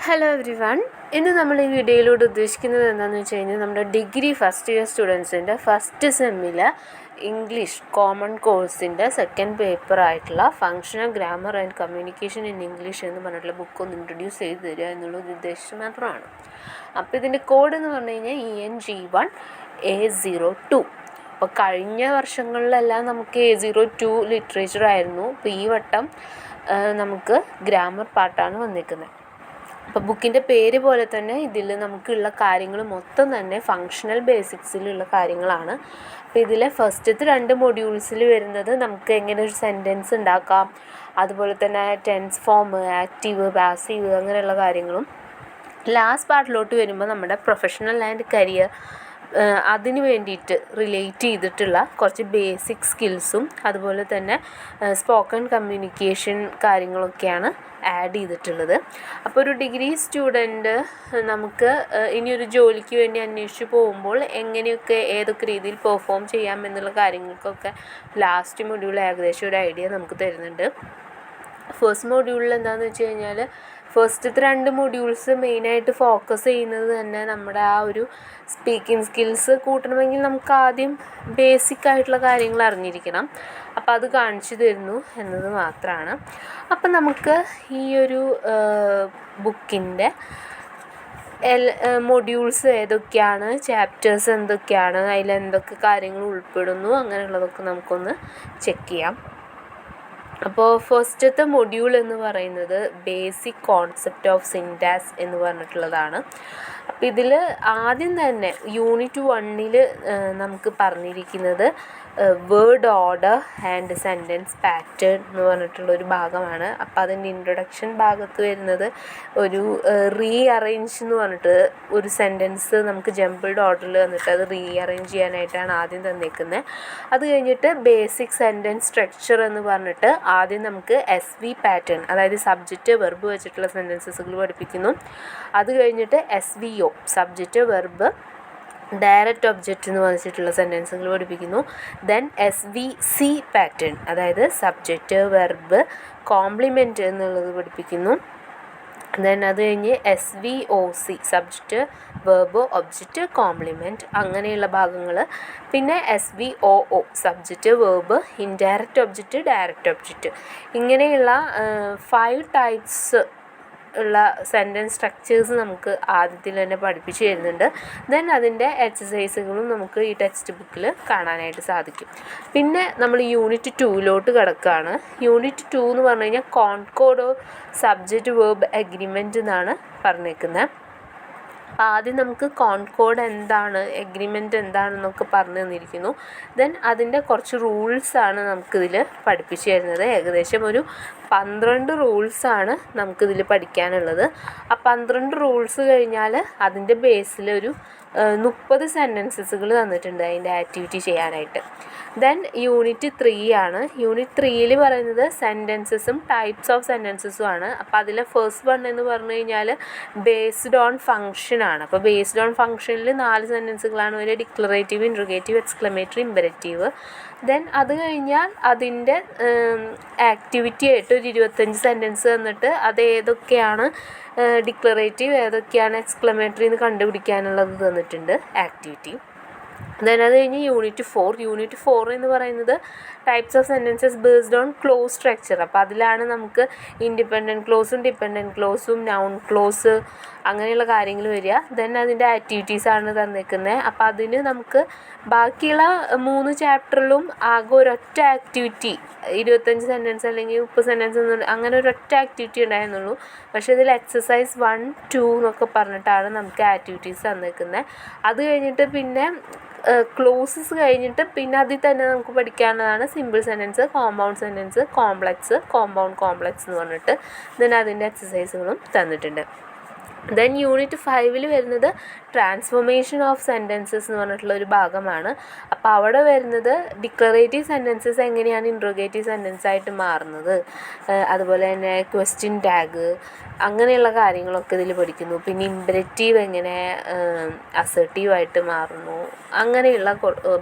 Hello every one. ഇന്ന് നമ്മൾ ഈ വീഡിയോയിലൂടെ ഉദ്ദേശിക്കുന്നത് എന്താണെന്ന് വെച്ച് കഴിഞ്ഞാൽ നമ്മുടെ ഡിഗ്രി ഫസ്റ്റ് ഇയർ സ്റ്റുഡൻസിൻ്റെ ഫസ്റ്റ് സെമ്മിൽ ഇംഗ്ലീഷ് കോമൺ കോഴ്സിൻ്റെ സെക്കൻഡ് പേപ്പറായിട്ടുള്ള functional grammar and communication in English എന്ന് പറഞ്ഞിട്ടുള്ള ബുക്ക് ഒന്ന് ഇൻട്രൊഡ്യൂസ് ചെയ്ത് തരിക എന്നുള്ളത് ഉദ്ദേശം മാത്രമാണ്. അപ്പോൾ ഇതിൻ്റെ കോഡ് എന്ന് പറഞ്ഞു കഴിഞ്ഞാൽ ENG1 A02. അപ്പോൾ കഴിഞ്ഞ വർഷങ്ങളിലെല്ലാം നമുക്ക് A02 ലിറ്ററേച്ചർ ആയിരുന്നു. അപ്പോൾ ഈ വട്ടം നമുക്ക് ഗ്രാമർ പാർട്ടാണ് വന്നിരിക്കുന്നത്. അപ്പോൾ ബുക്കിൻ്റെ പേര് പോലെ തന്നെ ഇതിൽ നമുക്കുള്ള കാര്യങ്ങൾ മൊത്തം തന്നെ ഫങ്ഷണൽ ബേസിക്സിലുള്ള കാര്യങ്ങളാണ്. അപ്പോൾ ഇതിലെ ഫസ്റ്റത്തെ 2 മൊഡ്യൂൾസിൽ വരുന്നത് നമുക്ക് എങ്ങനെ ഒരു സെൻറ്റൻസ് ഉണ്ടാക്കാം, അതുപോലെ തന്നെ ടെൻസ് ഫോം, ആക്റ്റീവ്, പാസീവ് അങ്ങനെയുള്ള കാര്യങ്ങളും. ലാസ്റ്റ് പാർട്ടിലോട്ട് വരുമ്പോൾ നമ്മുടെ പ്രൊഫഷണൽ ആൻഡ് കരിയർ അതിന് വേണ്ടിയിട്ട് റിലേറ്റ് ചെയ്തിട്ടുള്ള കുറച്ച് ബേസിക് സ്കിൽസും അതുപോലെ തന്നെ സ്പോക്കൺ കമ്മ്യൂണിക്കേഷൻ കാര്യങ്ങളൊക്കെയാണ് ആഡ് ചെയ്തിട്ടുള്ളത്. അപ്പോൾ ഒരു ഡിഗ്രി സ്റ്റുഡൻറ്റ് നമുക്ക് ഇനിയൊരു ജോലിക്ക് വേണ്ടി അന്വേഷിച്ച് പോകുമ്പോൾ എങ്ങനെയൊക്കെ ഏതൊക്കെ രീതിയിൽ പെർഫോം ചെയ്യാം എന്നുള്ള കാര്യങ്ങൾക്കൊക്കെ ലാസ്റ്റ് മൊഡ്യൂൾ ഏകദേശം ഒരു ഐഡിയ നമുക്ക് തരുന്നുണ്ട്. ഫസ്റ്റ് മൊഡ്യൂളിൽ എന്താണെന്ന് വെച്ച് കഴിഞ്ഞാൽ ഫസ്റ്റത്തെ 2 മൊഡ്യൂൾസ് മെയിനായിട്ട് ഫോക്കസ് ചെയ്യുന്നത് തന്നെ നമ്മുടെ ആ ഒരു സ്പീക്കിംഗ് സ്കിൽസ് കൂട്ടണമെങ്കിൽ നമുക്ക് ആദ്യം ബേസിക് ആയിട്ടുള്ള കാര്യങ്ങൾ അറിഞ്ഞിരിക്കണം. അപ്പോൾ അത് കാണിച്ചു തരുന്നു എന്നത് മാത്രമാണ്. അപ്പം നമുക്ക് ഈ ഒരു ബുക്കിൻ്റെ മൊഡ്യൂൾസ് ഏതൊക്കെയാണ്, ചാപ്റ്റേഴ്സ് എന്തൊക്കെയാണ്, അതിലെന്തൊക്കെ കാര്യങ്ങൾ ഉൾപ്പെടുന്നു അങ്ങനെയുള്ളതൊക്കെ നമുക്കൊന്ന് ചെക്ക് ചെയ്യാം. അപ്പോൾ ഫസ്റ്റത്തെ മൊഡ്യൂൾ എന്ന് പറയുന്നത് ബേസിക് കോൺസെപ്റ്റ് ഓഫ് സിൻറ്റാക്സ് എന്ന് പറഞ്ഞിട്ടുള്ളതാണ്. അപ്പോൾ ഇതിൽ ആദ്യം തന്നെ യൂണിറ്റ് 1 നമുക്ക് പറഞ്ഞിരിക്കുന്നത് word order and sentence pattern എന്ന് പറഞ്ഞിട്ടുള്ളൊരു ഭാഗമാണ്. അപ്പോൾ അതിൻ്റെ ഇൻട്രൊഡക്ഷൻ ഭാഗത്ത് വരുന്നത് ഒരു റീഅറേഞ്ച് എന്ന് പറഞ്ഞിട്ട് ഒരു സെൻറ്റൻസ് നമുക്ക് ജംബിൾഡ് ഓർഡറിൽ വന്നിട്ട് അത് റീഅറേഞ്ച് ചെയ്യാനായിട്ടാണ് ആദ്യം തന്നിരിക്കുന്നത്. അത് കഴിഞ്ഞിട്ട് ബേസിക് സെൻറ്റൻസ് സ്ട്രക്ചർ എന്ന് പറഞ്ഞിട്ട് ആദ്യം നമുക്ക് SV പാറ്റേൺ, അതായത് സബ്ജക്റ്റ് വെർബ് വെച്ചിട്ടുള്ള സെൻറ്റൻസസുകൾ പഠിപ്പിക്കുന്നു. അത് കഴിഞ്ഞിട്ട് SVO subject verb direct object എന്ന് പറഞ്ഞിട്ടുള്ള സെൻറ്റൻസുകൾ പഠിപ്പിക്കുന്നു. ദെൻ SVC പാറ്റേൺ, അതായത് സബ്ജക്റ്റ് വെർബ് കോംപ്ലിമെൻറ്റ് എന്നുള്ളത് പഠിപ്പിക്കുന്നു. ദെൻ അത് കഴിഞ്ഞ് SVOC subject verb object compliment അങ്ങനെയുള്ള ഭാഗങ്ങൾ. പിന്നെ SVOO subject verb indirect object direct object ഇങ്ങനെയുള്ള 5 ടൈപ്സ് ഉള്ള സെൻറ്റൻസ് സ്ട്രക്ചേഴ്സ് നമുക്ക് ആദ്യത്തിൽ തന്നെ പഠിപ്പിച്ച് തരുന്നുണ്ട്. ദെൻ അതിൻ്റെ എക്സസൈസുകളും നമുക്ക് ഈ ടെക്സ്റ്റ് ബുക്കിൽ കാണാനായിട്ട് സാധിക്കും. പിന്നെ നമ്മൾ യൂണിറ്റ് 2 കിടക്കുകയാണ്. യൂണിറ്റ് 2 എന്ന് പറഞ്ഞു കഴിഞ്ഞാൽ concord of subject verb agreement എന്നാണ് പറഞ്ഞേക്കുന്നത്. ആദ്യം നമുക്ക് കോൺകോഡ് എന്താണ്, എഗ്രിമെൻറ്റ് എന്താണെന്നൊക്കെ പറഞ്ഞു തന്നിരിക്കുന്നു. ദെൻ അതിൻ്റെ കുറച്ച് റൂൾസാണ് നമുക്കിതിൽ പഠിപ്പിച്ചു തരുന്നത്. ഏകദേശം ഒരു 12 റൂൾസാണ് നമുക്കിതിൽ പഠിക്കാനുള്ളത്. ആ 12 റൂൾസ് കഴിഞ്ഞാൽ അതിൻ്റെ ബേസിൽ ഒരു 30 സെൻറ്റൻസസുകൾ തന്നിട്ടുണ്ട് അതിൻ്റെ ആക്ടിവിറ്റി ചെയ്യാനായിട്ട്. ദെൻ യൂണിറ്റ് 3 ആണ്. യൂണിറ്റ് 3 പറയുന്നത് സെൻറ്റൻസസും ടൈപ്സ് ഓഫ് സെൻറ്റൻസസും ആണ്. അപ്പോൾ അതിലെ ഫസ്റ്റ് 1 എന്ന് പറഞ്ഞു കഴിഞ്ഞാൽ ബേസ്ഡ് ഓൺ ഫങ്ഷൻ ആണ്. അപ്പോൾ ബേസ്ഡ് ഓൺ ഫങ്ഷനിൽ 4 സെൻറ്റൻസുകളാണ് വരിക: declarative, interrogative, exclamatory, imperative. Then അത് കഴിഞ്ഞാൽ അതിൻ്റെ ആക്ടിവിറ്റി ആയിട്ട് ഒരു 25 സെൻറ്റൻസ് തന്നിട്ട് അത് ഏതൊക്കെയാണ് ഡിക്ലറേറ്റീവ് ഏതൊക്കെയാണ് എക്സ്ക്ലമേറ്ററി എന്ന് കണ്ടുപിടിക്കാനുള്ളത് തന്നിട്ടുണ്ട് ആക്ടിവിറ്റി. ദെൻ അത് കഴിഞ്ഞ് യൂണിറ്റ് 4 എന്ന് പറയുന്നത് types of sentences based on close structure. അപ്പോൾ അതിലാണ് നമുക്ക് ഇൻഡിപെൻഡൻറ്റ് ക്ലോസും ഡിപെൻഡൻറ്റ് ക്ലോസും നൗൺ ക്ലോസ് അങ്ങനെയുള്ള കാര്യങ്ങൾ വരിക. ദെൻ അതിൻ്റെ ആക്ടിവിറ്റീസാണ് തന്നിരിക്കുന്നത്. അപ്പോൾ അതിന് നമുക്ക് ബാക്കിയുള്ള 3 ചാപ്റ്ററിലും ആകെ ഒരൊറ്റ ആക്ടിവിറ്റി 25 സെൻറ്റൻസ് അല്ലെങ്കിൽ 30 സെൻറ്റൻസ് അങ്ങനെ ഒരൊറ്റ ആക്ടിവിറ്റി ഉണ്ടായിരുന്നുള്ളൂ. പക്ഷേ ഇതിൽ എക്സസൈസ് 1, 2 എന്നൊക്കെ പറഞ്ഞിട്ടാണ് നമുക്ക് ആക്ടിവിറ്റീസ് തന്നിരിക്കുന്നത്. അത് കഴിഞ്ഞിട്ട് പിന്നെ ക്ലോസസ് കഴിഞ്ഞിട്ട് പിന്നെ അതിൽ തന്നെ നമുക്ക് പഠിക്കാനുള്ളതാണ് simple sentence, compound sentence, complex, compound complex എന്ന് പറഞ്ഞിട്ട്. ദെൻ അതിൻ്റെ എക്സസൈസുകളും തന്നിട്ടുണ്ട്. ദെൻ യൂണിറ്റ് 5 വരുന്നത് ട്രാൻസ്ഫോർമേഷൻ ഓഫ് സെൻറ്റൻസസ് എന്ന് പറഞ്ഞിട്ടുള്ള ഒരു ഭാഗമാണ്. അപ്പോൾ അവിടെ വരുന്നത് ഡിക്ലറേറ്റീവ് സെൻറ്റൻസസ് എങ്ങനെയാണ് ഇൻട്രോഗേറ്റീവ് സെൻറ്റൻസ് ആയിട്ട് മാറുന്നത്, അതുപോലെ തന്നെ ക്വസ്റ്റ്യൻ ടാഗ് അങ്ങനെയുള്ള കാര്യങ്ങളൊക്കെ ഇതിൽ പഠിക്കുന്നു. പിന്നെ ഇമ്പരറ്റീവ് എങ്ങനെ അസർട്ടീവായിട്ട് മാറുന്നു, അങ്ങനെയുള്ള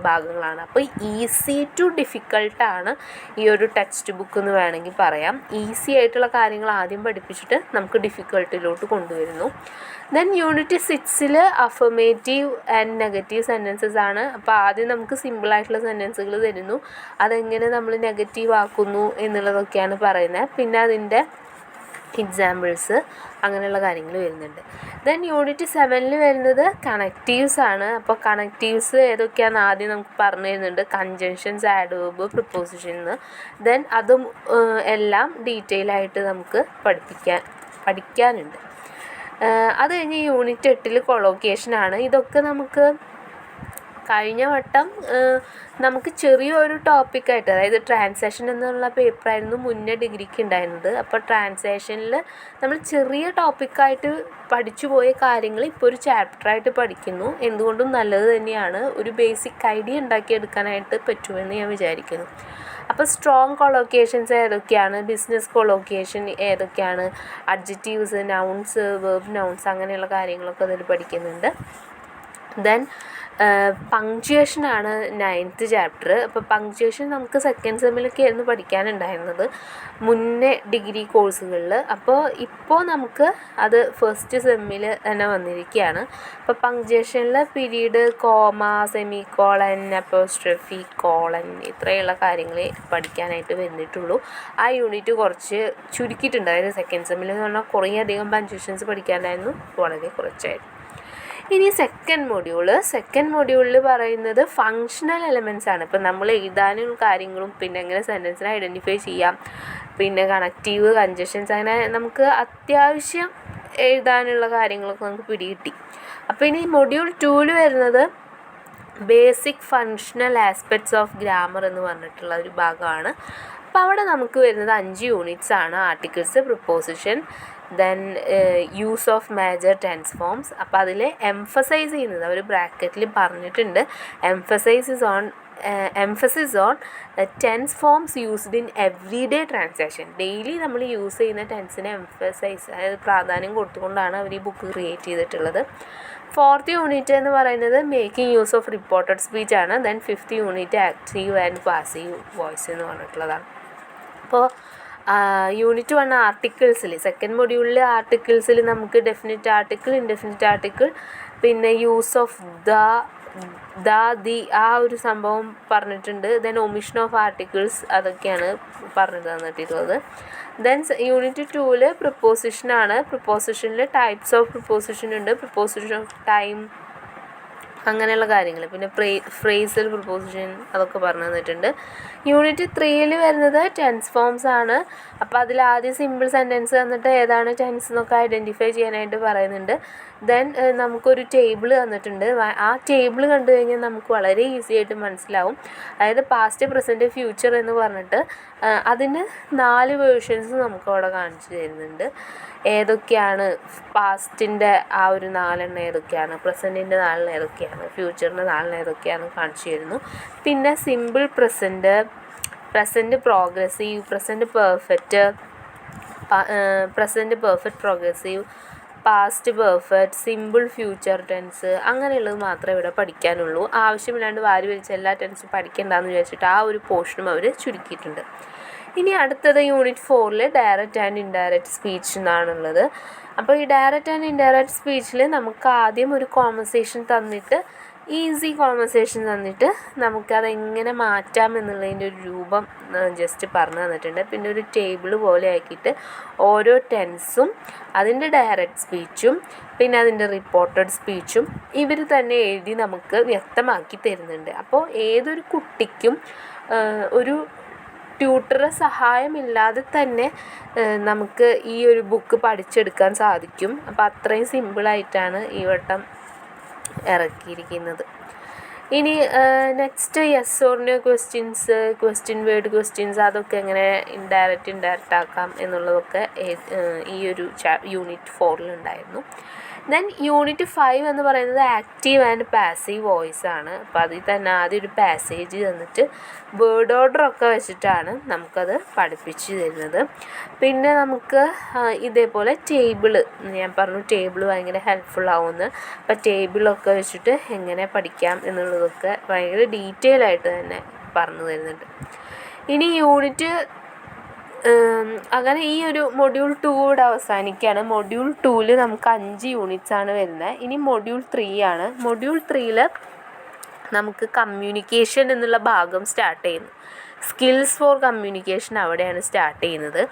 ഭാഗങ്ങളാണ്. അപ്പോൾ ഈസി ടു ഡിഫിക്കൾട്ടാണ് ഈ ഒരു ടെക്സ്റ്റ് ബുക്ക് എന്ന് വേണമെങ്കിൽ പറയാം. ഈസി ആയിട്ടുള്ള കാര്യങ്ങൾ ആദ്യം പഠിപ്പിച്ചിട്ട് നമുക്ക് ഡിഫിക്കൽട്ടിലോട്ട് കൊണ്ടുവരുന്നു. Then unit 6 affirmative and negative sentences ആണ്. അപ്പോൾ ആദ്യം നമുക്ക് സിമ്പിളായിട്ടുള്ള സെൻറ്റൻസുകൾ തരുന്നു, അതെങ്ങനെ നമ്മൾ നെഗറ്റീവ് ആക്കുന്നു എന്നുള്ളതൊക്കെയാണ് പറയുന്നത്. പിന്നെ അതിൻ്റെ എക്സാമ്പിൾസ് അങ്ങനെയുള്ള കാര്യങ്ങൾ വരുന്നുണ്ട്. ദെൻ യൂണിറ്റ് 7 വരുന്നത് കണക്റ്റീവ്സ് ആണ്. അപ്പോൾ കണക്റ്റീവ്സ് ഏതൊക്കെയാണെന്ന് ആദ്യം നമുക്ക് പറഞ്ഞു തരുന്നുണ്ട്. Conjunctions, adverb, preposition. ദെൻ അതും എല്ലാം ഡീറ്റെയിൽ ആയിട്ട് നമുക്ക് പഠിക്കാനുണ്ട്. അത് കഴിഞ്ഞ് യൂണിറ്റ് 8 കൊളോക്കേഷനാണ്. ഇതൊക്കെ നമുക്ക് കഴിഞ്ഞ വട്ടം നമുക്ക് ചെറിയൊരു ടോപ്പിക്കായിട്ട്, അതായത് ട്രാൻസാക്ഷൻ എന്നുള്ള പേപ്പറായിരുന്നു മുന്നേ ഡിഗ്രിക്ക് ഉണ്ടായിരുന്നത്. അപ്പോൾ ട്രാൻസാക്ഷനിൽ നമ്മൾ ചെറിയ ടോപ്പിക്കായിട്ട് പഠിച്ചു പോയ കാര്യങ്ങൾ ഇപ്പോൾ ഒരു ചാപ്റ്ററായിട്ട് പഠിക്കുന്നു. എന്തുകൊണ്ടും നല്ലത് തന്നെയാണ്. ഒരു ബേസിക് ഐഡിയ ഉണ്ടാക്കിയെടുക്കാനായിട്ട് പറ്റുമെന്ന് ഞാൻ വിചാരിക്കുന്നു. അപ്പോൾ സ്ട്രോങ് കൊളോക്കേഷൻസ് ഏതൊക്കെയാണ്, ബിസിനസ് കൊളോക്കേഷൻ ഏതൊക്കെയാണ്, അഡ്ജക്റ്റീവ്സ്, നൗൺസ്, വെർബ് നൗൺസ് അങ്ങനെയുള്ള കാര്യങ്ങളൊക്കെ അതിൽ പഠിക്കുന്നുണ്ട്. ദെൻ പങ്ക്ച്വേഷനാണ് 9th ചാപ്റ്റർ. അപ്പോൾ പങ്ക്ച്വേഷൻ നമുക്ക് സെക്കൻഡ് സെമ്മിലൊക്കെ ആയിരുന്നു പഠിക്കാനുണ്ടായിരുന്നത് മുന്നേ ഡിഗ്രി കോഴ്സുകളിൽ. ഇപ്പോൾ നമുക്ക് അത് ഫസ്റ്റ് സെമ്മിൽ തന്നെ വന്നിരിക്കുകയാണ്. അപ്പോൾ പങ്ക്ച്വേഷനിൽ period, comma, semi colon, apostrophe, colon ഇത്രയുള്ള കാര്യങ്ങൾ പഠിക്കാനായിട്ട് വന്നിട്ടുള്ളൂ. ആ യൂണിറ്റ് കുറച്ച് ചുരുക്കിയിട്ടുണ്ട്. അതായത് സെക്കൻഡ് സെമ്മിൽ എന്ന് പറഞ്ഞാൽ കുറേയധികം പങ്ക്ച്വേഷൻസ് പഠിക്കാനായിരുന്നു, വളരെ കുറച്ചായിരുന്നു. ഇനി സെക്കൻഡ് മൊഡ്യൂളിൽ പറയുന്നത് ഫങ്ഷണൽ എലമെൻറ്റ്സ് ആണ്. ഇപ്പം നമ്മൾ എഴുതാനും കാര്യങ്ങളും പിന്നെ എങ്ങനെ സെൻറ്റൻസിനെ ഐഡൻറ്റിഫൈ ചെയ്യാം, പിന്നെ കണക്റ്റീവ്, കൺജഷൻസ്, അങ്ങനെ നമുക്ക് അത്യാവശ്യം എഴുതാനുള്ള കാര്യങ്ങളൊക്കെ നമുക്ക് പിടികിട്ടി. അപ്പോൾ ഇനി മൊഡ്യൂൾ 2 വരുന്നത് basic functional aspects of grammar എന്ന് പറഞ്ഞിട്ടുള്ള ഒരു ഭാഗമാണ്. അപ്പോൾ അവിടെ നമുക്ക് വരുന്നത് 5 യൂണിറ്റ്സ് ആണ്. Articles, preposition, then use of major tense forms. അപ്പോൾ അതിൽ എംഫസൈസ് ചെയ്യുന്നത് അവർ ബ്രാക്കറ്റിൽ പറഞ്ഞിട്ടുണ്ട്, emphasis on tense forms used in everyday transaction. Daily നമ്മൾ യൂസ് ചെയ്യുന്ന ടെൻസിനെ എംഫസൈസ്, അതായത് പ്രാധാന്യം കൊടുത്തുകൊണ്ടാണ് അവർ ഈ ബുക്ക് ക്രിയേറ്റ് ചെയ്തിട്ടുള്ളത്. 4th യൂണിറ്റ് എന്ന് പറയുന്നത് making use of reported speech ആണ്. Then 5th unit active and passive voice എന്ന് പറഞ്ഞിട്ടുള്ളതാണ്. അപ്പോൾ യൂണിറ്റ് 1 ആർട്ടിക്കിൾസിൽ, സെക്കൻഡ് മൊഡ്യൂളിൽ ആർട്ടിക്കിൾസിൽ നമുക്ക് ഡെഫിനിറ്റ് ആർട്ടിക്കിൾ, ഇൻഡെഫിനിറ്റ് ആർട്ടിക്കിൾ, പിന്നെ യൂസ് ഓഫ് ദി ആ ഒരു സംഭവം പറഞ്ഞിട്ടുണ്ട്. ദെൻ ഒമിഷൻ ഓഫ് ആർട്ടിക്കിൾസ് അതൊക്കെയാണ് പറഞ്ഞു തന്നിട്ടുള്ളത്. ദെൻ യൂണിറ്റ് 2 പ്രിപ്പോസിഷനാണ്. പ്രിപ്പോസിഷനിൽ ടൈപ്സ് ഓഫ് പ്രിപ്പോസിഷൻ ഉണ്ട്, പ്രിപ്പോസിഷൻ ഓഫ് ടൈം അങ്ങനെയുള്ള കാര്യങ്ങൾ, പിന്നെ ഫ്രേസൽ പ്രിപ്പോസിഷൻ അതൊക്കെ പറഞ്ഞു തന്നിട്ടുണ്ട്. യൂണിറ്റ് 3 വരുന്നത് ടെൻസ് ഫോംസ് ആണ്. അപ്പോൾ അതിൽ ആദ്യം സിമ്പിൾ സെൻറ്റൻസ് തന്നിട്ട് ഏതാണ് ടെൻസ് എന്നൊക്കെ ഐഡൻറ്റിഫൈ ചെയ്യാനായിട്ട് പറയുന്നുണ്ട്. ദെൻ നമുക്കൊരു ടേബിൾ തന്നിട്ടുണ്ട്. ആ ടേബിൾ കണ്ടു കഴിഞ്ഞാൽ നമുക്ക് വളരെ ഈസി ആയിട്ട് മനസ്സിലാവും. അതായത് പാസ്റ്റ്, പ്രസൻറ്റ്, ഫ്യൂച്ചർ എന്ന് പറഞ്ഞിട്ട് അതിന് 4 വേർഷൻസ് നമുക്ക് അവിടെ കാണിച്ചു തരുന്നുണ്ട്. ഏതൊക്കെയാണ് പാസ്റ്റിൻ്റെ ആ ഒരു 4 ഏതൊക്കെയാണ്, പ്രസൻറ്റിൻ്റെ 4 ഏതൊക്കെയാണ്, ഫ്യൂച്ചറിൻ്റെ 4 ഏതൊക്കെയാണ് കാണിച്ചു തരുന്നു. പിന്നെ simple present, present progressive, present perfect, present perfect progressive, past perfect, simple future tense അങ്ങനെയുള്ളത് മാത്രമേ ഇവിടെ പഠിക്കാനുള്ളൂ. ആവശ്യമില്ലാണ്ട് വാരി വലിച്ച് എല്ലാ ടെൻസും പഠിക്കേണ്ടെന്ന് വിചാരിച്ചിട്ട് ആ ഒരു പോർഷനും അവർ ചുരുക്കിയിട്ടുണ്ട്. ഇനി അടുത്തത് unit 4 direct and indirect speech എന്നാണുള്ളത്. അപ്പോൾ ഈ ഡയറക്റ്റ് ആൻഡ് ഇൻഡയറക്റ്റ് സ്പീച്ചിൽ നമുക്ക് ആദ്യം ഒരു കോൺവെർസേഷൻ തന്നിട്ട്, ഈസി കോൺവെർസേഷൻ തന്നിട്ട് നമുക്കതെങ്ങനെ മാറ്റാം എന്നുള്ളതിൻ്റെ ഒരു രൂപം ജസ്റ്റ് പറഞ്ഞു തന്നിട്ടുണ്ട്. പിന്നെ ഒരു ടേബിൾ പോലെ ആക്കിയിട്ട് ഓരോ ടെൻസും അതിൻ്റെ ഡയറക്റ്റ് സ്പീച്ചും പിന്നെ അതിൻ്റെ റിപ്പോർട്ടഡ് സ്പീച്ചും ഇവർ തന്നെ എഴുതി നമുക്ക് വ്യക്തമാക്കി തരുന്നുണ്ട്. അപ്പോൾ ഏതൊരു കുട്ടിക്കും ഒരു ട്യൂട്ടറുടെ സഹായമില്ലാതെ തന്നെ നമുക്ക് ഈ ഒരു ബുക്ക് പഠിച്ചെടുക്കാൻ സാധിക്കും. അപ്പോൾ അത്രയും സിമ്പിളായിട്ടാണ് ഈ വട്ടം ഇറക്കിയിരിക്കുന്നത്. ഇനി next yes or no questions, question word questions, അതൊക്കെ എങ്ങനെ ഇൻഡയറക്റ്റ് ആക്കാം എന്നുള്ളതൊക്കെ ഈ ഒരു യൂണിറ്റ് 4 ദെൻ യൂണിറ്റ് 5 എന്ന് പറയുന്നത് ആക്റ്റീവ് ആൻഡ് പാസീവ് വോയിസ് ആണ്. അപ്പോൾ അതിൽ തന്നെ ആദ്യം ഒരു പാസേജ് തന്നിട്ട് വേർഡ് ഓർഡറൊക്കെ വെച്ചിട്ടാണ് നമുക്കത് പഠിപ്പിച്ച് തരുന്നത്. പിന്നെ നമുക്ക് ഇതേപോലെ ടേബിള്, ഞാൻ പറഞ്ഞു ടേബിൾ ഭയങ്കര ഹെൽപ്ഫുൾ ആവുമെന്ന്. അപ്പോൾ ടേബിളൊക്കെ വെച്ചിട്ട് എങ്ങനെ പഠിക്കാം എന്നുള്ളതൊക്കെ ഭയങ്കര ഡീറ്റെയിൽ ആയിട്ട് തന്നെ പറഞ്ഞു തരുന്നുണ്ട്. ഇനി യൂണിറ്റ് അങ്ങനെ ഈ ഒരു മൊഡ്യൂൾ 2 ഇവിടെ അവസാനിക്കുകയാണ്. മൊഡ്യൂൾ 2 നമുക്ക് 5 യൂണിറ്റ്സ് ആണ് വരുന്നത്. ഇനി മൊഡ്യൂൾ 3 ആണ്. മൊഡ്യൂൾ 3 നമുക്ക് കമ്മ്യൂണിക്കേഷൻ എന്നുള്ള ഭാഗം സ്റ്റാർട്ട് ചെയ്യുന്നു. സ്കിൽസ് ഫോർ കമ്മ്യൂണിക്കേഷൻ അവിടെയാണ് സ്റ്റാർട്ട് ചെയ്യുന്നത്.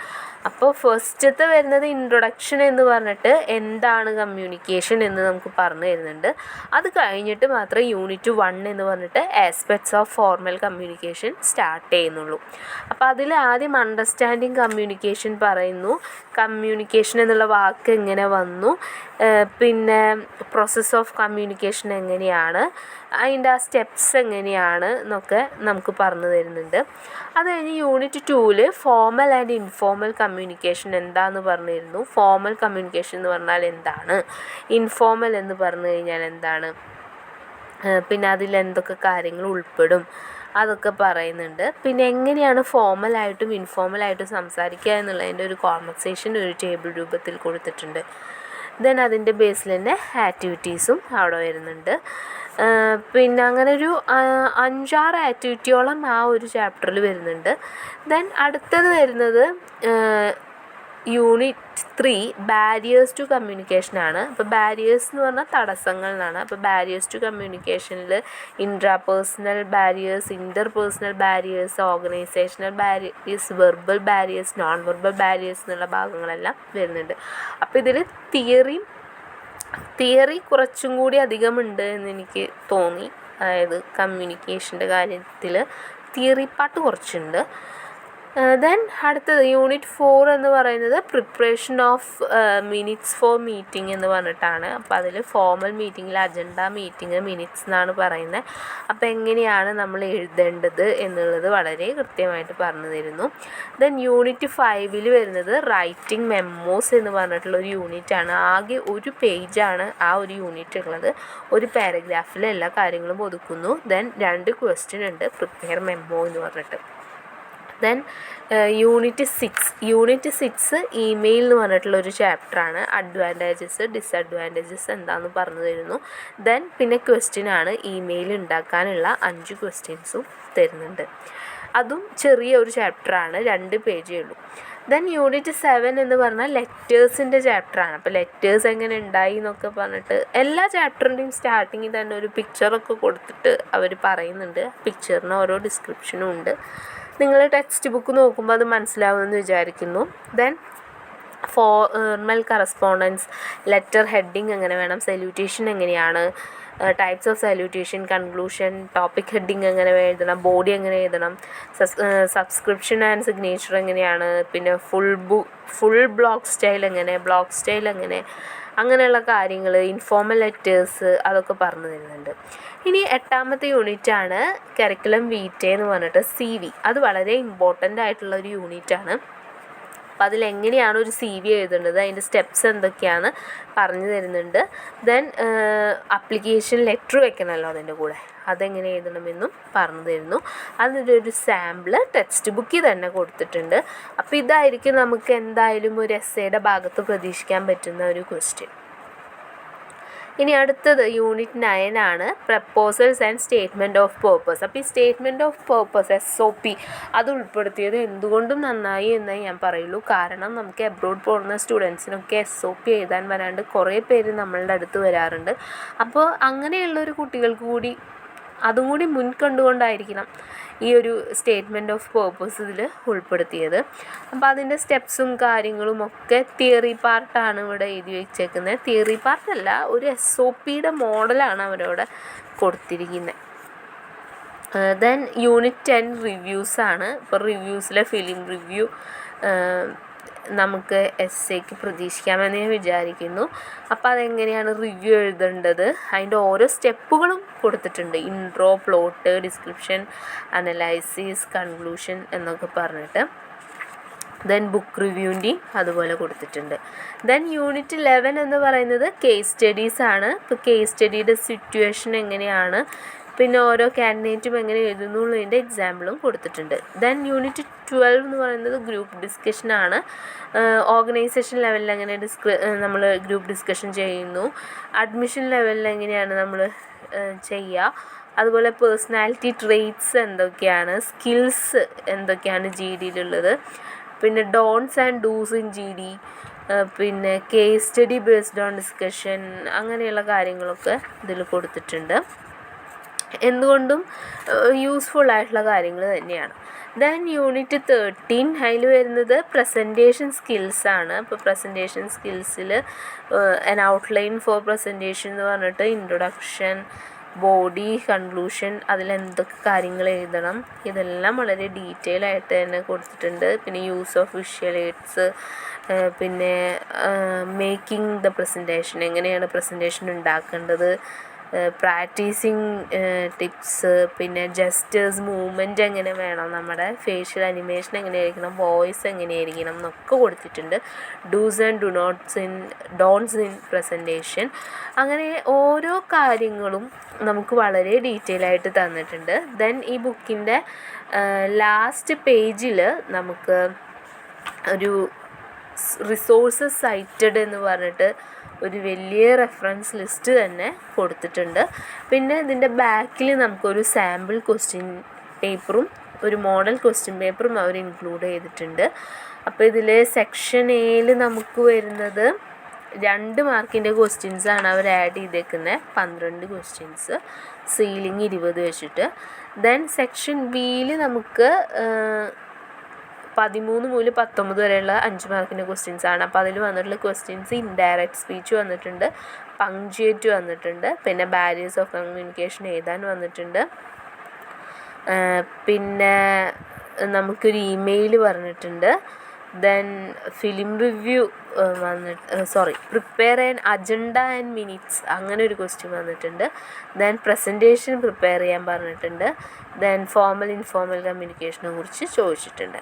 അപ്പോൾ ഫസ്റ്റത്തെ വരുന്നത് ഇൻട്രൊഡക്ഷൻ എന്ന് പറഞ്ഞിട്ട് എന്താണ് കമ്മ്യൂണിക്കേഷൻ എന്ന് നമുക്ക് പറഞ്ഞു തരുന്നുണ്ട്. അത് കഴിഞ്ഞിട്ട് മാത്രമേ യൂണിറ്റ് 1 എന്ന് പറഞ്ഞിട്ട് aspects of formal communication start ചെയ്യുന്നുള്ളൂ. അപ്പോൾ അതിൽ ആദ്യം അണ്ടർസ്റ്റാൻഡിങ് കമ്മ്യൂണിക്കേഷൻ പറയുന്നു, കമ്മ്യൂണിക്കേഷൻ എന്നുള്ള വാക്ക് എങ്ങനെ വന്നു, പിന്നെ പ്രോസസ്സ് ഓഫ് കമ്മ്യൂണിക്കേഷൻ എങ്ങനെയാണ്, അതിൻ്റെ ആ സ്റ്റെപ്സ് എങ്ങനെയാണ് എന്നൊക്കെ നമുക്ക് പറഞ്ഞു തരുന്നുണ്ട്. അത് കഴിഞ്ഞ് unit 2 formal and informal communication എന്താണെന്ന് പറഞ്ഞിരുന്നു. ഫോർമൽ കമ്മ്യൂണിക്കേഷൻ എന്ന് പറഞ്ഞാൽ എന്താണ്, ഇൻഫോർമൽ എന്ന് പറഞ്ഞു കഴിഞ്ഞാൽ എന്താണ്, പിന്നെ അതിൽ എന്തൊക്കെ കാര്യങ്ങൾ ഉൾപ്പെടും അതൊക്കെ പറയുന്നുണ്ട്. പിന്നെ എങ്ങനെയാണ് ഫോർമലായിട്ടും ഇൻഫോർമലായിട്ടും സംസാരിക്കുക എന്നുള്ളതിൻ്റെ ഒരു കോൺവെർസേഷൻ ഒരു ടേബിൾ രൂപത്തിൽ കൊടുത്തിട്ടുണ്ട്. ദെൻ അതിൻ്റെ ബേസിൽ തന്നെ ആക്ടിവിറ്റീസും അവിടെ വരുന്നുണ്ട്. പിന്നെ അങ്ങനെ ഒരു 5-6 ആക്ടിവിറ്റിയോളം ആ ഒരു ചാപ്റ്ററിൽ വരുന്നുണ്ട്. ദെൻ അടുത്തത് വരുന്നത് യൂണിറ്റ് 3 ബാരിയേഴ്സ് ടു കമ്മ്യൂണിക്കേഷനാണ്. അപ്പോൾ ബാരിയേഴ്സ് എന്ന് പറഞ്ഞാൽ തടസ്സങ്ങൾ എന്നാണ്. അപ്പോൾ ബാരിയേഴ്സ് ടു കമ്മ്യൂണിക്കേഷനിൽ intrapersonal barriers, interpersonal barriers, organisational barriers, verbal barriers, non verbal barriers എന്നുള്ള ഭാഗങ്ങളെല്ലാം വരുന്നുണ്ട്. അപ്പോൾ ഇതിൽ തിയറി കുറച്ചും കൂടി അധികമുണ്ട് എന്നെനിക്ക് തോന്നി. അതായത് കമ്മ്യൂണിക്കേഷൻ്റെ കാര്യത്തിൽ തിയറി പാർട്ട് കുറച്ചുണ്ട്. ദെൻ അടുത്തത് യൂണിറ്റ് 4 എന്ന് പറയുന്നത് preparation of minutes four meeting എന്ന് പറഞ്ഞിട്ടാണ്. അപ്പോൾ അതിൽ ഫോർമൽ മീറ്റിങ്ങിൽ അജണ്ട, മീറ്റിംഗ്, മിനിറ്റ്സ് എന്നാണ് പറയുന്നത്. അപ്പോൾ എങ്ങനെയാണ് നമ്മൾ എഴുതേണ്ടത് എന്നുള്ളത് വളരെ കൃത്യമായിട്ട് പറഞ്ഞു തരുന്നു. ദെൻ യൂണിറ്റ് 5 വരുന്നത് റൈറ്റിംഗ് മെമ്മോസ് എന്ന് പറഞ്ഞിട്ടുള്ളൊരു യൂണിറ്റാണ്. ആകെ ഒരു പേജാണ് ആ ഒരു യൂണിറ്റ് ഉള്ളത്. ഒരു പാരഗ്രാഫിൽ എല്ലാ കാര്യങ്ങളും ഒതുക്കുന്നു. ദെൻ 2 ക്വസ്റ്റ്യൻ ഉണ്ട്, പ്രിപ്പയർ മെമ്മോ എന്ന് പറഞ്ഞിട്ട്. ദെൻ യൂണിറ്റ് 6 ഇമെയിൽ എന്ന് പറഞ്ഞിട്ടുള്ളൊരു ചാപ്റ്ററാണ്. അഡ്വാൻറ്റേജസ്, ഡിസഡ്വാൻറ്റേജസ് എന്താണെന്ന് പറഞ്ഞു തരുന്നു. ദെൻ പിന്നെ ക്വസ്റ്റ്യനാണ്, ഇമെയിൽ ഉണ്ടാക്കാനുള്ള 5 ക്വസ്റ്റ്യൻസും തരുന്നുണ്ട്. അതും ചെറിയ ഒരു ചാപ്റ്ററാണ്, 2 പേജേ ഉള്ളൂ. ദെൻ യൂണിറ്റ് 7 എന്ന് പറഞ്ഞാൽ ലെറ്റേഴ്സിൻ്റെ ചാപ്റ്ററാണ്. അപ്പോൾ ലെറ്റേഴ്സ് എങ്ങനെ ഉണ്ടായി എന്നൊക്കെ പറഞ്ഞിട്ട് എല്ലാ ചാപ്റ്ററിൻ്റെയും സ്റ്റാർട്ടിങ്ങിൽ തന്നെ ഒരു പിക്ചറൊക്കെ കൊടുത്തിട്ട് അവർ പറയുന്നുണ്ട്. പിക്ചറിന് ഓരോ ഡിസ്ക്രിപ്ഷനും ഉണ്ട്. നിങ്ങൾ ടെക്സ്റ്റ് ബുക്ക് നോക്കുമ്പോൾ അത് മനസ്സിലാവുമെന്ന് വിചാരിക്കുന്നു. Then formal correspondence, letter heading എങ്ങനെ വേണം, സല്യൂട്ടേഷൻ എങ്ങനെയാണ്, types of salutation, conclusion, topic heading എങ്ങനെ എഴുതണം, ബോഡി എങ്ങനെ എഴുതണം, സബ്സ്ക്രിപ്ഷൻ ആൻഡ് സിഗ്നേച്ചർ എങ്ങനെയാണ്, പിന്നെ ഫുൾ ബ്ലോക്ക് സ്റ്റൈൽ എങ്ങനെ, അങ്ങനെയുള്ള കാര്യങ്ങൾ, ഇൻഫോർമൽ ലെറ്റേഴ്സ് അതൊക്കെ പറഞ്ഞു തരുന്നുണ്ട്. ഇനി 8ാമത്തെ യൂണിറ്റാണ് കരിക്കുലം വീറ്റേ എന്ന് പറഞ്ഞിട്ട് CV. അത് വളരെ ഇമ്പോർട്ടൻ്റ് ആയിട്ടുള്ള ഒരു യൂണിറ്റാണ്. അപ്പോൾ അതിലെങ്ങനെയാണ് ഒരു CV എഴുതേണ്ടത്, അതിൻ്റെ സ്റ്റെപ്സ് എന്തൊക്കെയാണ് പറഞ്ഞു തരുന്നുണ്ട്. ദെൻ അപ്ലിക്കേഷൻ ലെറ്റർ വെക്കണമല്ലോ അതിൻ്റെ കൂടെ, അതെങ്ങനെ എഴുതണമെന്നും പറഞ്ഞു തരുന്നു. അതിൻ്റെ ഒരു സാമ്പിൾ ടെക്സ്റ്റ് ബുക്കിൽ തന്നെ കൊടുത്തിട്ടുണ്ട്. അപ്പോൾ ഇതായിരിക്കും നമുക്ക് എന്തായാലും ഒരു എസ്സേയുടെ ഭാഗത്ത് പ്രതീക്ഷിക്കാൻ പറ്റുന്ന ഒരു ക്വസ്റ്റ്യൻ. ഇനി അടുത്തത് യൂണിറ്റ് 9 ആണ്, proposals and statement of purpose. അപ്പോൾ ഈ സ്റ്റേറ്റ്മെൻറ്റ് ഓഫ് പേർപ്പസ് SOP അത് ഉൾപ്പെടുത്തിയത് എന്തുകൊണ്ടും നന്നായി എന്നേ ഞാൻ പറയുള്ളൂ. കാരണം നമുക്ക് എബ്രോഡ് പോകുന്ന സ്റ്റുഡൻസിനൊക്കെ SOP എഴുതാൻ വരാണ്ട് കുറേ പേര് നമ്മളുടെ അടുത്ത് വരാറുണ്ട്. അപ്പോൾ അങ്ങനെയുള്ളൊരു കുട്ടികൾക്ക് കൂടി അതും കൂടി മുൻകണ്ടുകൊണ്ടായിരിക്കണം ഈ ഒരു സ്റ്റേറ്റ്മെൻറ്റ് ഓഫ് പേർപ്പസ് ഇതിൽ ഉൾപ്പെടുത്തിയത്. അപ്പോൾ അതിൻ്റെ സ്റ്റെപ്സും കാര്യങ്ങളും ഒക്കെ തിയറി പാർട്ടാണ് ഇവിടെ എഴുതി വെച്ചേക്കുന്നത്. തിയറി പാർട്ടല്ല, ഒരു SOPയുടെ മോഡലാണ് അവരവിടെ കൊടുത്തിരിക്കുന്നത്. Then unit 10 റിവ്യൂസാണ്. ഇപ്പോൾ റിവ്യൂസിലെ ഫിലിം റിവ്യൂ, നമുക്ക് എസ്സേക്ക് പ്രതീക്ഷിക്കാമെന്ന് ഞാൻ വിചാരിക്കുന്നു. അപ്പോൾ അതെങ്ങനെയാണ് റിവ്യൂ എഴുതേണ്ടത്, അതിൻ്റെ ഓരോ സ്റ്റെപ്പുകളും കൊടുത്തിട്ടുണ്ട്. Intro, plot, description, analysis, conclusion എന്നൊക്കെ പറഞ്ഞിട്ട്. ദെൻ ബുക്ക് റിവ്യൂൻ്റെയും അതുപോലെ കൊടുത്തിട്ടുണ്ട്. ദെൻ യൂണിറ്റ് 11 എന്ന് പറയുന്നത് കേസ് സ്റ്റഡീസാണ്. ഇപ്പോൾ കേസ് സ്റ്റഡിയുടെ സിറ്റുവേഷൻ എങ്ങനെയാണ്, പിന്നെ ഓരോ കാൻഡിഡേറ്റും എങ്ങനെ എഴുതുന്നുള്ളതിൻ്റെ എക്സാമ്പിളും കൊടുത്തിട്ടുണ്ട്. ദെൻ യൂണിറ്റ് 12 എന്ന് പറയുന്നത് ഗ്രൂപ്പ് ഡിസ്കഷനാണ്. ഓർഗനൈസേഷൻ ലെവലിൽ എങ്ങനെ നമ്മൾ ഗ്രൂപ്പ് ഡിസ്കഷൻ ചെയ്യുന്നു, അഡ്മിഷൻ ലെവലിൽ എങ്ങനെയാണ് നമ്മൾ ചെയ്യുക, അതുപോലെ പേഴ്സണാലിറ്റി ട്രെയ്റ്റ്സ് എന്തൊക്കെയാണ്, സ്കിൽസ് എന്തൊക്കെയാണ് ജി ഡിയിലുള്ളത്, പിന്നെ don'ts and dos in G D, പിന്നെ case study based on discussion, അങ്ങനെയുള്ള കാര്യങ്ങളൊക്കെ ഇതിൽ കൊടുത്തിട്ടുണ്ട്. എന്തുകൊണ്ടും യൂസ്ഫുൾ ആയിട്ടുള്ള കാര്യങ്ങൾ തന്നെയാണ്. ദെൻ യൂണിറ്റ് 13 അതിൽ വരുന്നത് പ്രസൻറ്റേഷൻ സ്കിൽസാണ്. അപ്പോൾ പ്രസൻറ്റേഷൻ സ്കിൽസിൽ ആൻ ഔട്ട്ലൈൻ ഫോർ പ്രസൻറ്റേഷൻ എന്ന് പറഞ്ഞിട്ട് ഇൻട്രൊഡക്ഷൻ, ബോഡി, കൺക്ലൂഷൻ, അതിലെന്തൊക്കെ കാര്യങ്ങൾ എഴുതണം, ഇതെല്ലാം വളരെ ഡീറ്റെയിൽ ആയിട്ട് തന്നെ കൊടുത്തിട്ടുണ്ട്. പിന്നെ യൂസ് ഓഫ് വിഷ്വൽ എയ്ഡ്സ്, പിന്നെ മേക്കിംഗ് ദ പ്രസൻറ്റേഷൻ, എങ്ങനെയാണ് പ്രസൻറ്റേഷൻ ഉണ്ടാക്കേണ്ടത്, പ്രാക്ടീസിങ് ടിപ്സ്, പിന്നെ ജസ്റ്റേഴ്സ്, മൂവ്മെൻറ്റ് എങ്ങനെ വേണം, നമ്മുടെ ഫേഷ്യൽ അനിമേഷൻ എങ്ങനെയായിരിക്കണം, വോയിസ് എങ്ങനെയായിരിക്കണം എന്നൊക്കെ കൊടുത്തിട്ടുണ്ട്. Dos and don'ts in presentation, അങ്ങനെ ഓരോ കാര്യങ്ങളും നമുക്ക് വളരെ ഡീറ്റെയിൽ ആയിട്ട് തന്നിട്ടുണ്ട്. ദെൻ ഈ ബുക്കിൻ്റെ ലാസ്റ്റ് പേജിൽ നമുക്ക് ഒരു റിസോഴ്സസ് സൈറ്റഡ് എന്ന് പറഞ്ഞിട്ട് ഒരു വലിയ റെഫറൻസ് ലിസ്റ്റ് തന്നെ കൊടുത്തിട്ടുണ്ട്. പിന്നെ ഇതിൻ്റെ ബാക്കിൽ നമുക്കൊരു സാമ്പിൾ ക്വസ്റ്റ്യൻ പേപ്പറും ഒരു മോഡൽ ക്വസ്റ്റ്യൻ പേപ്പറും അവർ ഇൻക്ലൂഡ് ചെയ്തിട്ടുണ്ട്. അപ്പോൾ ഇതിൽ സെക്ഷൻ എയിൽ നമുക്ക് വരുന്നത് 2 മാർക്കിൻ്റെ ക്വസ്റ്റ്യൻസാണ് അവർ ആഡ് ചെയ്തേക്കുന്നത്, 12 ക്വസ്റ്റ്യൻസ്, സീലിംഗ് 20 വെച്ചിട്ട്. ദെൻ സെക്ഷൻ ബിയിൽ നമുക്ക് 13 മുതൽ 19 വരെയുള്ള 5 മാർക്കിൻ്റെ ക്വസ്റ്റ്യൻസാണ്. അപ്പോൾ അതിൽ വന്നിട്ടുള്ള ക്വസ്റ്റ്യൻസ് ഇൻഡയറക്റ്റ് സ്പീച്ച് വന്നിട്ടുണ്ട്, പങ്ക്ച്വേറ്റ് വന്നിട്ടുണ്ട്, പിന്നെ ബാരിയേഴ്സ് ഓഫ് കമ്മ്യൂണിക്കേഷൻ എഴുതാൻ വന്നിട്ടുണ്ട്, പിന്നെ നമുക്കൊരു ഇമെയിൽ പറഞ്ഞിട്ടുണ്ട്. Then film review prepare an agenda and minutes, അങ്ങനെ ഒരു ക്വസ്റ്റ്യൻ വന്നിട്ടുണ്ട്. ദെൻ പ്രസൻറ്റേഷൻ പ്രിപ്പയർ ചെയ്യാൻ പറഞ്ഞിട്ടുണ്ട്. ദെൻ ഫോർമൽ ഇൻഫോർമൽ കമ്മ്യൂണിക്കേഷനെ കുറിച്ച് ചോദിച്ചിട്ടുണ്ട്.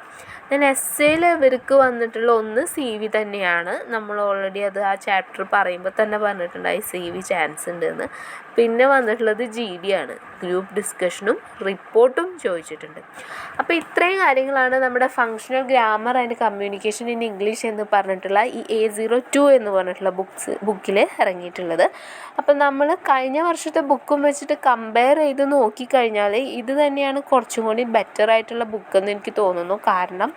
ദെൻ എസ്സേയിൽ ഇവർക്ക് വന്നിട്ടുള്ള ഒന്ന് CV തന്നെയാണ്. നമ്മൾ ഓൾറെഡി അത് ആ ചാപ്റ്റർ പറയുമ്പോൾ തന്നെ പറഞ്ഞിട്ടുണ്ടായി CV ചാൻസ് ഉണ്ടെന്ന്. പിന്നെ വന്നിട്ടുള്ളത് GD ആണ്, ഗ്രൂപ്പ് ഡിസ്കഷനും റിപ്പോർട്ടും ചോദിച്ചിട്ടുണ്ട്. അപ്പോൾ ഇത്രയും കാര്യങ്ങളാണ് നമ്മുടെ functional grammar and communication in English എന്ന് പറഞ്ഞിട്ടുള്ള ഈ A02 എന്ന് പറഞ്ഞിട്ടുള്ള ബുക്കിൽ ഇറങ്ങിയിട്ടുള്ളത്. അപ്പം നമ്മൾ കഴിഞ്ഞ വർഷത്തെ ബുക്കും വെച്ചിട്ട് കമ്പയർ ചെയ്ത് നോക്കിക്കഴിഞ്ഞാൽ ഇത് തന്നെയാണ് കുറച്ചും കൂടി ബെറ്റർ ആയിട്ടുള്ള ബുക്കെന്ന് എനിക്ക് തോന്നുന്നു. കാരണം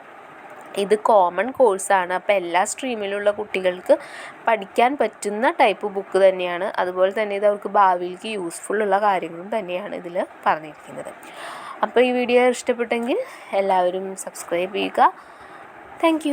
ഇത് കോമൺ കോഴ്സാണ്. അപ്പോൾ എല്ലാ സ്ട്രീമിലുള്ള കുട്ടികൾക്ക് പഠിക്കാൻ പറ്റുന്ന ടൈപ്പ് ബുക്ക് തന്നെയാണ്. അതുപോലെ തന്നെ ഇത് അവർക്ക് ഭാവിയിലേക്ക് യൂസ്ഫുള്ളുള്ള കാര്യങ്ങളും തന്നെയാണ് ഇതിൽ പറഞ്ഞിരിക്കുന്നത്. അപ്പോൾ ഈ വീഡിയോ ഇഷ്ടപ്പെട്ടെങ്കിൽ എല്ലാവരും സബ്സ്ക്രൈബ് ചെയ്യുക. താങ്ക്